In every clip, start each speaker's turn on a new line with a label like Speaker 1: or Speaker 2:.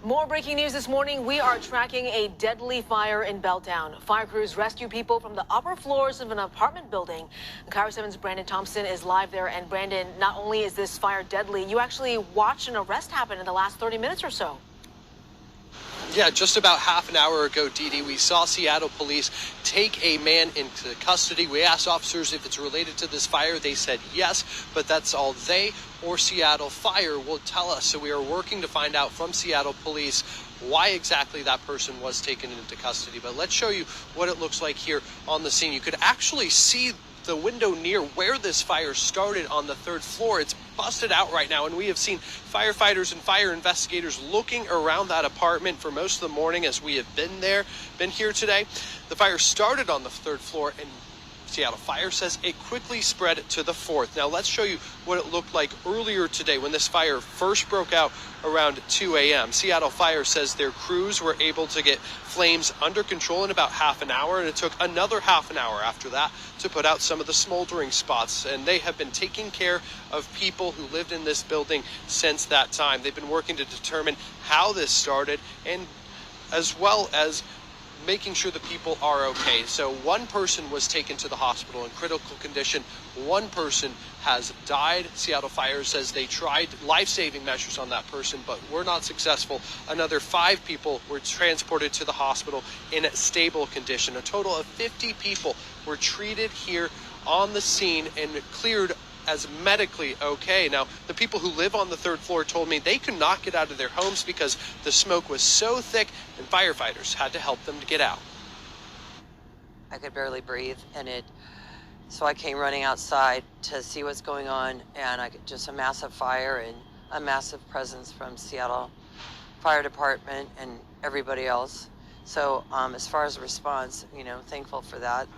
Speaker 1: More breaking news this morning. We are tracking a deadly fire in Belltown. Fire crews rescue people from the upper floors of an apartment building. KIRO 7's Brandon Thompson is live there. And Brandon, not only is this fire deadly, you actually watched an arrest happen in the last 30 minutes or so.
Speaker 2: Yeah, just about half an hour ago, Dee, we saw Seattle police take a man into custody. We asked officers if it's related to this fire. They said yes, but that's all they or Seattle Fire will tell us. So we are working to find out from Seattle police why exactly that person was taken into custody. But let's show you what it looks like here on the scene. You could actually see the window near where this fire started on the third floor. It's busted out right now, and we have seen firefighters and fire investigators looking around that apartment for most of the morning as we have been here today. The fire started on the third floor, and Seattle Fire says it quickly spread to the fourth. Now let's show you what it looked like earlier today when this fire first broke out around 2 a.m. Seattle Fire says their crews were able to get flames under control in about half an hour, and it took another half an hour after that to put out some of the smoldering spots. And they have been taking care of people who lived in this building since that time. They've been working to determine how this started, and as well as making sure the people are okay. So one person was taken to the hospital in critical condition. One person has died. Seattle Fire says they tried life-saving measures on that person, but were not successful. Another 5 people were transported to the hospital in stable condition. A total of 50 people were treated here on the scene and cleared as medically okay. Now, the people who live on the third floor told me they could not get out of their homes because the smoke was so thick, and firefighters had to help them to get out.
Speaker 3: I could barely breathe, so I came running outside to see what's going on, and just a massive fire and a massive presence from Seattle Fire Department and everybody else. So as far as the response, thankful for that.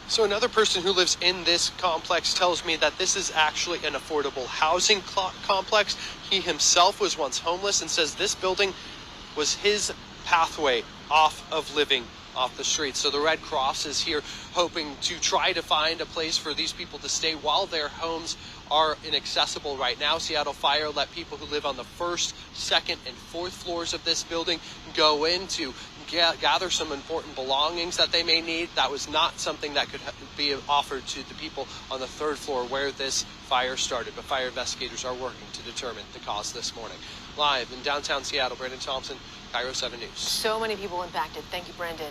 Speaker 2: So another person who lives in this complex tells me that this is actually an affordable housing complex. He himself was once homeless and says this building was his pathway off of living off the streets. So the Red Cross is here hoping to try to find a place for these people to stay while their homes are inaccessible right now. Seattle Fire let people who live on the first, second, and fourth floors of this building go in to gather some important belongings that they may need. That was not something that could be offered to the people on the third floor where this fire started, but fire investigators are working to determine the cause this morning. Live in downtown Seattle, Brandon Thompson, KIRO 7 News.
Speaker 1: So many people impacted. Thank you, Brandon.